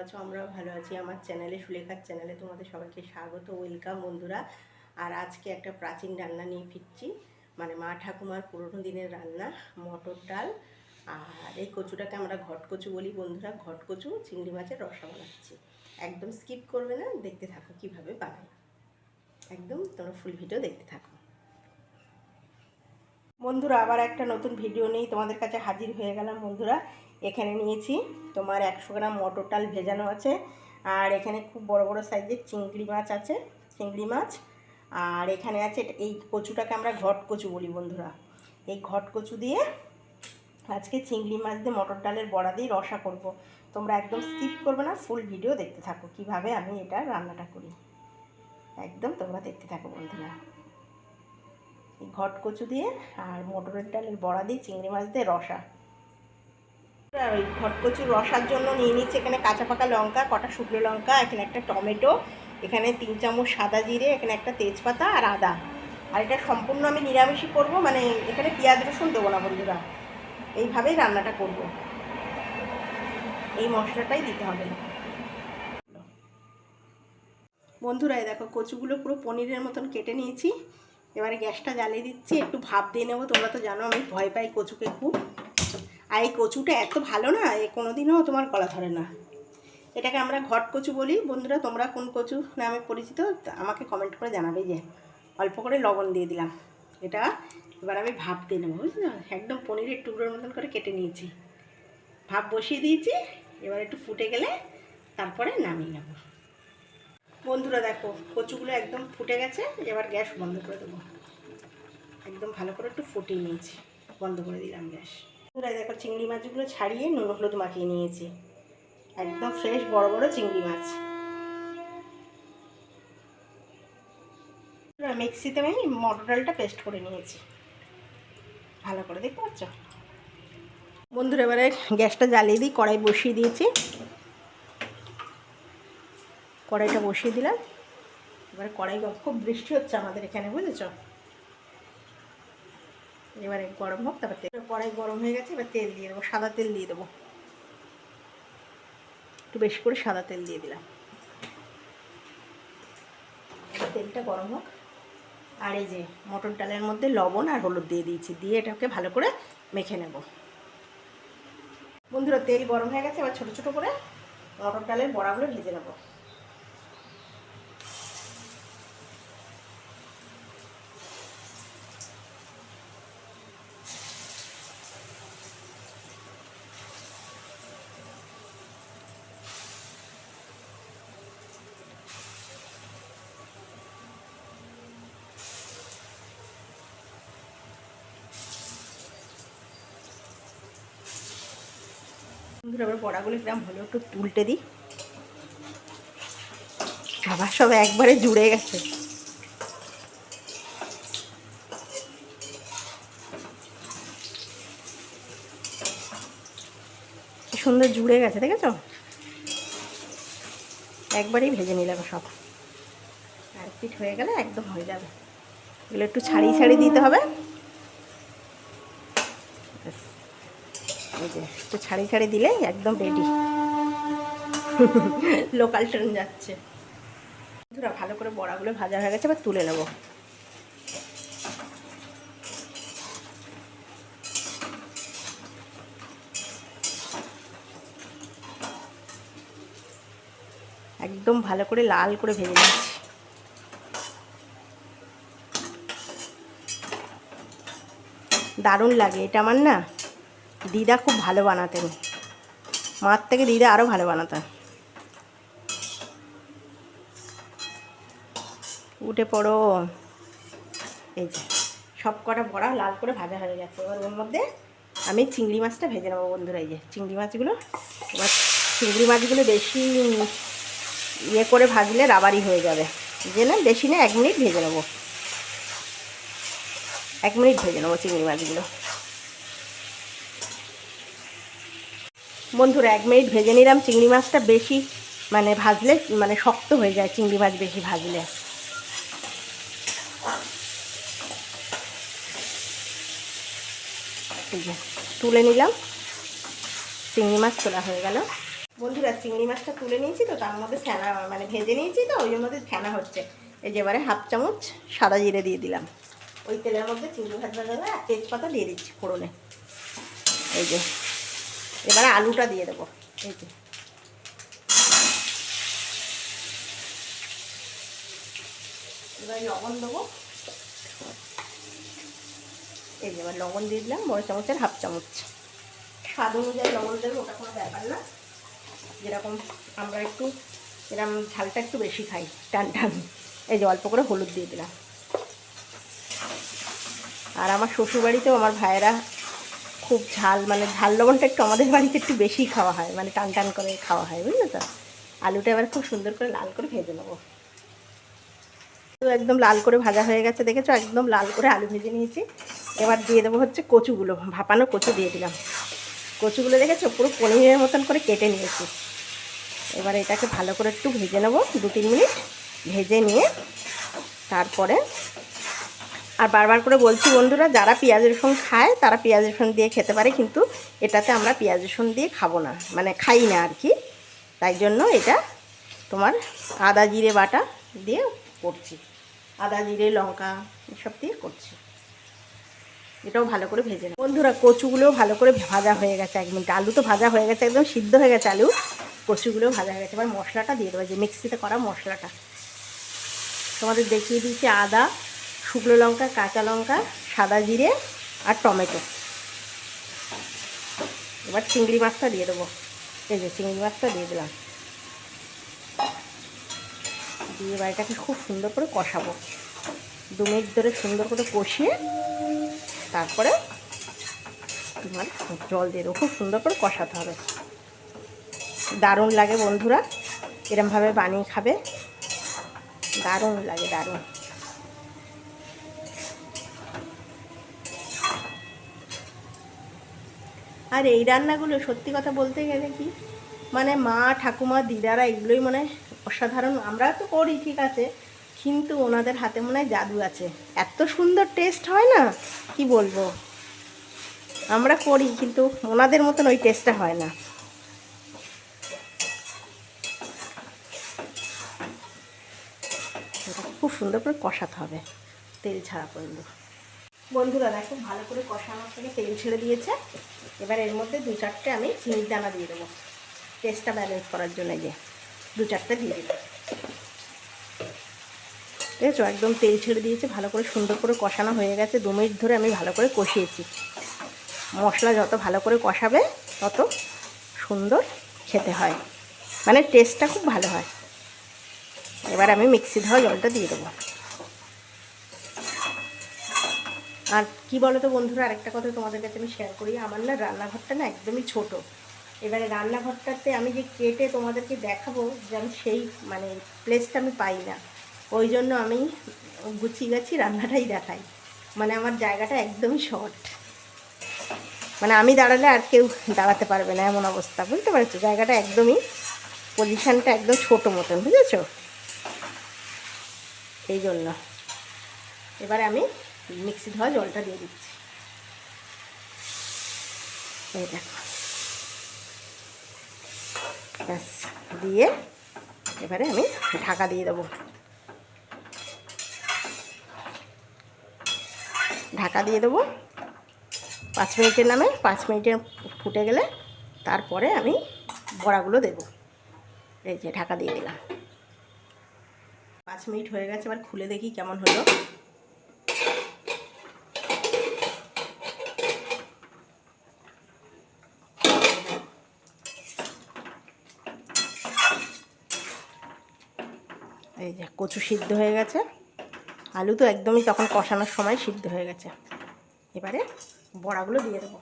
আছো? আমরাও ভালো আছি। আমার চ্যানেলে, সুলেখার চ্যানেলে তোমাদের সবাইকে স্বাগত, ওয়েলকাম বন্ধুরা। আর আজকে একটা প্রাচীন রান্না নিয়ে ফিরছি, মানে মা ঠাকুমার পুরনো দিনের রান্না, মটর ডাল। আর এই কচুটাকে আমরা ঘটকচু বলি বন্ধুরা। ঘটকচু চিংড়ি মাছের রসা বানাচ্ছি। একদম স্কিপ করবে না, দেখতে থাকো কিভাবে বানাই। একদম তোমরা ফুল ভিডিও দেখতে থাকো বন্ধুরা। আবার একটা নতুন ভিডিও নিয়ে তোমাদের কাছে হাজির হয়ে গেলাম বন্ধুরা। এখানে নিয়েছি তোমার 100 গ্রাম মটর ডাল ভেজানো আছে, আর এখানে খুব বড় বড় সাইজের চিংড়ি মাছ আছে, চিংড়ি মাছ। আর এখানে আছে এই কচুটাকে আমরা ঘট কচু বলি বন্ধুরা। এই ঘট কচু দিয়ে আজকে চিংড়ি মাছ দিয়ে মটর ডালের বড়া দিয়ে রসা করব। তোমরা একদম স্কিপ করবে না, ফুল ভিডিও দেখতে থাকো কিভাবে আমি এটা রান্নাটা করি। একদম তোমরা দেখতে থাকো বন্ধুরা। ঘট কচু দিয়ে আর মটরের ডালের বড়া দিয়ে চিংড়ি মাছ দিয়ে রসা। ওই ঘট কচুর রসার জন্য নিয়ে নিচ্ছি এখানে কাঁচা পাকা লঙ্কা, কটা শুকনো লঙ্কা, এখানে একটা টমেটো, এখানে 3 চামচ সাদা জিরে, এখানে একটা তেজপাতা আর আদা। আর এটা সম্পূর্ণ আমি নিরামিষই করব, মানে এখানে পেঁয়াজ রসুন দেবো না বন্ধুরা। এইভাবেই রান্নাটা করব, এই মশলাটাই দিতে হবে বন্ধুরা। দেখো কচুগুলো পুরো পনিরের মতন কেটে নিয়েছি। এবারে গ্যাসটা জ্বালিয়ে দিচ্ছি, একটু ভাপ দিয়ে নেবো। তোমরা তো জানো আমি ভয় পাই কচুকে খুব। আর এই কচুটা এত ভালো না, এ কোনোদিনও তোমার গলা ধরে না। এটাকে আমরা ঘট কচু বলি বন্ধুরা। তোমরা কোন কচু নামে পরিচিত আমাকে কমেন্ট করে জানাবে। যে অল্প করে লবণ দিয়ে দিলাম এটা। এবার আমি ভাপ দিয়ে নেবো, বুঝলো। একদম পনিরের টুকরোর মতন করে কেটে নিয়েছি, ভাপ বসিয়ে দিয়েছি। এবার একটু ফুটে গেলে তারপরে নামিয়ে নেব বন্ধুরা। দেখো কচুগুলো একদম ফুটে গেছে, এবার গ্যাস বন্ধ করে দেবো। একদম ভালো করে একটু ফুটিয়ে নিয়েছি, বন্ধ করে দিলাম গ্যাস। বন্ধুরা দেখো চিংড়ি মাছগুলো ছাড়িয়ে নুন হলুদ মাখিয়ে নিয়েছি। একদম ফ্রেশ বড় বড় চিংড়ি মাছ। মিক্সিতে আমি মটর ডালটা পেস্ট করে নিয়েছি ভালো করে, দেখতে পাচ্ছ বন্ধুরা। এবারে গ্যাসটা জ্বালিয়ে দিই, কড়াই বসিয়ে দিয়েছি। কড়াইটা বসিয়ে দিলাম। এবারে কড়াই খুব বৃষ্টি হচ্ছে আমাদের এখানে, বুঝেছ। এবারে গরম হোক, তারপর তেল। কড়াই গরম হয়ে গেছে, এবার তেল দিয়ে দেবো, সাদা তেল দিয়ে দেবো। একটু বেশি করে সাদা তেল দিয়ে দিলাম। তেলটা গরম হোক। আর এই যে মটর ডালের মধ্যে লবণ আর হলুদ দিয়ে দিয়েছি, দিয়ে এটাকে ভালো করে মেখে নেব বন্ধুরা। তেল গরম হয়ে গেছে, এবার ছোটো ছোটো করে মটর ডালের বড়াগুলো ভেজে নেব। বন্ধুরা এবার বড়াগুলো গ্রাম হলো একটু উল্টে দিই। আবার সব একবারে জুড়ে গেছে। কি সুন্দর জুড়ে গেছে, দেখেছো। একবারেই ভেজে নিলাম সব। আর পিঠ হয়ে গেলে একদম হয়ে যাবে। এগুলো একটু ছাড়িয়ে ছাড়িয়ে দিতে হবে। এই যে একটু ছাড়িয়ে ছাড়িয়ে দিলে একদম রেডি। লোকাল ট্রেন যাচ্ছে বন্ধুরা। ভালো করে বড়াগুলো ভাজা হয়ে গেছে, এবার তুলে নেব। একদম ভালো করে লাল করে ভেজে নিচ্ছি। দারুণ লাগে এটা আমার না। দিদা খুব ভালো বানাতেন, মার থেকে দিদা আরও ভালো বানাতেন। উঠে পড়ো। এই যে সব কটা বড়া লাল করে ভাজা হয়ে গেছে। এবার ওর মধ্যে আমি চিংড়ি মাছটা ভেজে নেবো বন্ধুরা। এই যে চিংড়ি মাছগুলো, এবার চিংড়ি মাছগুলো বেশি ইয়ে করে ভাজলে রাবারি হয়ে যাবে। যে না বেশি না, 1 মিনিট ভেজে নেবো। 1 মিনিট ভেজে নেবো চিংড়ি মাছগুলো বন্ধুরা। 1 মিনিট ভেজে নিলাম। চিংড়ি মাছটা বেশি মানে ভাজলে মানে শক্ত হয়ে যায়, চিংড়ি মাছ বেশি ভাজলে। তুলে নিলাম, চিংড়ি মাছ তোলা হয়ে গেল। বন্ধুরা চিংড়ি মাছটা তুলে নিয়েছি তো, তার মধ্যে ফেনা মানে ভেজে নিয়েছি তো, ওই মধ্যে ফেনা হচ্ছে। এই যে এবারে হাফ চামচ সাদা জিরে দিয়ে দিলাম। ওই তেলের মধ্যে চিংড়ি ভাজা দেবে আর তেজপাতা দিয়ে দিচ্ছি ফোড়নে। এই যে এবারে আলুটা দিয়ে দেবো। এই যে এবার লবণ দেবো। এই যে এবার লবণ দিয়ে দিলাম বড় চামচের হাফ চামচ। স্বাদ অনুযায়ী লবণ দেবো, ওটা কোনো ব্যাপার না। যেরকম আমরা একটু এরকম ঝালটা একটু বেশি খাই, টান টান। এই যে অল্প করে হলুদ দিয়ে দিলাম। আর আমার শ্বশুরবাড়িতেও আমার ভাইয়েরা খুব ঝাল, মানে ঝাল লবণটা একটু আমাদের বাড়িতে একটু বেশি খাওয়া হয়, মানে টান টান করে খাওয়া হয়, বুঝলে তো। আলুটা এবার খুব সুন্দর করে লাল করে ভেজে নেবো। তো একদম লাল করে ভাজা হয়ে গেছে, দেখেছো, একদম লাল করে আলু ভেজে নিয়েছি। এবার দিয়ে দেবো হচ্ছে কচুগুলো, ভাপানো কচু দিয়ে দিলাম। কচুগুলো দেখেছো পুরো পনিরের মতন করে কেটে নিয়েছি। এবার এটাকে ভালো করে একটু ভেজে নেবো 2-3 মিনিট। ভেজে নিয়ে তারপরে, আর বারবার করে বলছি বন্ধুরা, যারা পেঁয়াজ রসুন খায় তারা পেঁয়াজ রসুন দিয়ে খেতে পারে, কিন্তু এটাতে আমরা পেঁয়াজ রসুন দিয়ে খাবো না, মানে খাই না আর কি। তাই জন্য এটা তোমার আদা জিরে বাটা দিয়ে করছি, আদা জিরে লঙ্কা এসব দিয়ে করছি। এটাও ভালো করে ভেজে নেব বন্ধুরা। কচুগুলোও ভালো করে ভাজা হয়ে গেছে 1 মিনিট। আলু তো ভাজা হয়ে গেছে, একদম সিদ্ধ হয়ে গেছে আলু। কচুগুলোও ভাজা হয়ে গেছে। এবার মশলাটা দিয়ে দেবো, যে মিক্সিতে করা মশলাটা তোমাদের দেখিয়ে দিয়েছি। আদা, শুকনো লঙ্কা, কাঁচা লঙ্কা, সাদা জিরে আর টমেটো। এবার চিংড়ি মাছটা দিয়ে দেবো। এই যে চিংড়ি মাছটা দিয়ে দিলাম। দিয়ে এবার এটাকে খুব সুন্দর করে কষাবো। 2 মিনিট ধরে সুন্দর করে কষিয়ে তারপরে তোমার জল দিয়ে দেবো। খুব সুন্দর করে কষাতে হবে। দারুণ লাগে বন্ধুরা, এরমভাবে বানিয়ে খাবে, দারুণ লাগে, দারুণ। আর এই রান্নাগুলো সত্যি কথা বলতে গেলে কি, মানে মা ঠাকুমা দিদারা এগুলোই মনে হয় অসাধারণ। আমরা তো করি ঠিক আছে, কিন্তু ওনাদের হাতে মনে হয় জাদু আছে, এত সুন্দর টেস্ট হয় না, কি বলবো। আমরা করি কিন্তু ওনাদের মতন ওই টেস্টটা হয় না। খুব সুন্দর করে কষাতে হবে তেল ছাড়া পর্যন্ত। বন্ধুরা দেখো ভালো করে কষানোর থেকে তেল ছেড়ে দিয়েছে। এবার এর মধ্যে 2-4টে আমি চিনির দানা দিয়ে দেবো, টেস্টটা ব্যালেন্স করার জন্য। যে 2-4টে দিয়ে দেবো, দেখেছো একদম তেল ছেড়ে দিয়েছে। ভালো করে সুন্দর করে কষানো হয়ে গেছে। 2 মিনিট ধরে আমি ভালো করে কষিয়েছি। মশলা যত ভালো করে কষাবে তত সুন্দর খেতে হয়, মানে টেস্টটা খুব ভালো হয়। এবার আমি মিক্সি ধোয়া জলটা দিয়ে দেবো। আর কি বলো তো বন্ধুরা, আরেকটা কথা তোমাদের কাছে আমি শেয়ার করি। আমার না রান্নাঘরটা না একদমই ছোট। এবারে রান্নাঘরটাতে আমি যে কেটে তোমাদেরকে দেখাবো, যে আমি সেই মানে প্লেসটা আমি পাই না। ওই জন্য আমি গুছিয়ে গেছি রান্নাটাই দেখাই। মানে আমার জায়গাটা একদমই শর্ট, মানে আমি দাঁড়ালে আর কেউ দাঁড়াতে পারবে না এমন অবস্থা, বুঝতে পারছো। জায়গাটা একদমই, পজিশানটা একদম ছোটো মতন, বুঝেছো। এই জন্য এবারে আমি মিক্সি ধোয়া জলটা দিয়ে দিচ্ছি। এই দেখো, ব্যাস দিয়ে এবারে আমি ঢাকা দিয়ে দেবো। ঢাকা দিয়ে দেবো 5 মিনিটের নামে। 5 মিনিটের ফুটে গেলে তারপরে আমি বড়াগুলো দেবো। এই যে ঢাকা দিয়ে দিলাম। 5 মিনিট হয়ে গেছে, এবার খুলে দেখি কেমন হলো। এই যে কচু সিদ্ধ হয়ে গেছে, আলু তো একদমই তখন কষানোর সময় সিদ্ধ হয়ে গেছে। এবারে বড়াগুলো দিয়ে দেবো।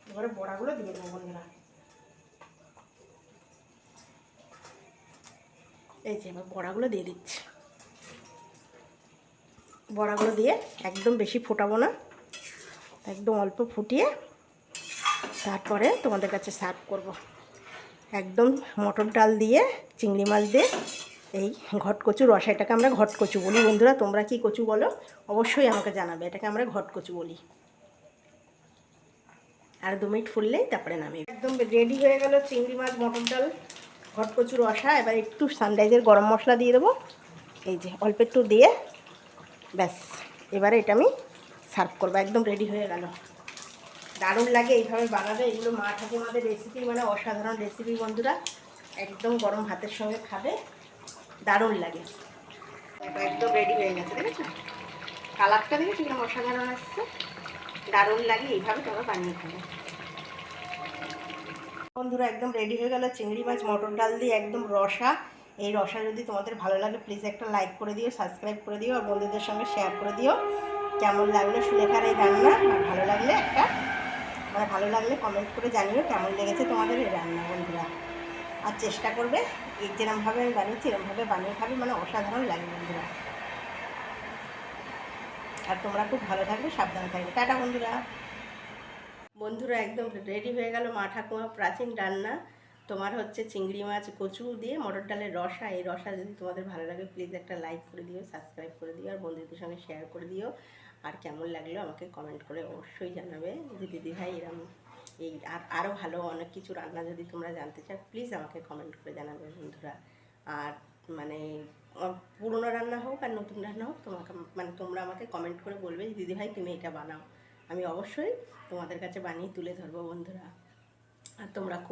এবারে বড়াগুলো দিয়ে দেবো বন্ধুরা। এই যে এবার বড়াগুলো দিয়ে দিচ্ছি। বড়াগুলো দিয়ে একদম বেশি ফোটাবো না, একদম অল্প ফুটিয়ে তারপরে তোমাদের কাছে সার্ভ করব। একদম মটর ডাল দিয়ে, চিংড়ি মাছ দিয়ে এই ঘটকচু রসা। এটাকে আমরা ঘটকচু বলি বন্ধুরা। তোমরা কি কচু বলো অবশ্যই আমাকে জানাবে। এটাকে আমরা ঘটকচু বলি। আর 2 মিনিট ফুললেই তারপরে নামিয়ে একদম রেডি হয়ে গেল চিংড়ি মাছ মটর ডাল ঘটকচু রসা। এবার একটু সানরাইজের গরম মশলা দিয়ে দেবো, এই যে অল্প একটু দিয়ে, ব্যাস এবারে এটা আমি সার্ভ করবো। একদম রেডি হয়ে গেল। দারুণ লাগে এইভাবে বানাবে, এগুলো মা ঠাকুমাদের রেসিপি, মানে অসাধারণ রেসিপি বন্ধুরা। একদম গরম ভাতের সঙ্গে খাবে, দারুণ লাগে। একদম রেডি হয়ে গেছে, দেখেছো কালারটা, দেখেছো কিরকম অসাধারণ আসছে, দারুণ লাগে। এইভাবে তোমরা বানিয়ে খাবে বন্ধুরা। একদম রেডি হয়ে গেল চিংড়ি মাছ মটর ডাল দিয়ে একদম রসা। এই রসা যদি তোমাদের ভালো লাগে প্লিজ একটা লাইক করে দিও, সাবস্ক্রাইব করে দিও, আর বন্ধুদের সঙ্গে শেয়ার করে দিও। কেমন লাগলো সুলেখার এই রান্না, আর ভালো লাগলে একটা ভালো লাগলে কমেন্ট করে জানিও কেমন লেগেছে তোমাদের এই রান্না বন্ধুরা। আর চেষ্টা করবে এই যেরমভাবে আমি বানিয়েছি এরমভাবে বানিয়ে খাবে, মানে অসাধারণ লাগে বন্ধুরা। আর তোমরা খুব ভালো থাকবে, সাবধানে থাকবে। টাটা বন্ধুরা। বন্ধুরা একদম রেডি হয়ে গেল মা ঠাকুমা প্রাচীন রান্না, তোমার হচ্ছে চিংড়ি মাছ কচু দিয়ে মটর ডালের রসা। এই রসা যদি তোমাদের ভালো লাগে প্লিজ একটা লাইক করে দিও, সাবস্ক্রাইব করে দিও, আর বন্ধুদের সঙ্গে শেয়ার করে দিও। আর কেমন লাগলো আমাকে কমেন্ট করে অবশ্যই জানাবে যে দিদিভাই এরম এই আরও ভালো অনেক কিছু রান্না যদি তোমরা জানতে চাও প্লিজ আমাকে কমেন্ট করে জানাবে বন্ধুরা। আর মানে পুরোনো রান্না হোক আর নতুন রান্না হোক, তোমাকে তোমরা আমাকে কমেন্ট করে বলবে যে দিদিভাই তুমি এটা বানাও, আমি অবশ্যই তোমাদের কাছে বানিয়ে তুলে ধরবো বন্ধুরা। আর তোমরা খুব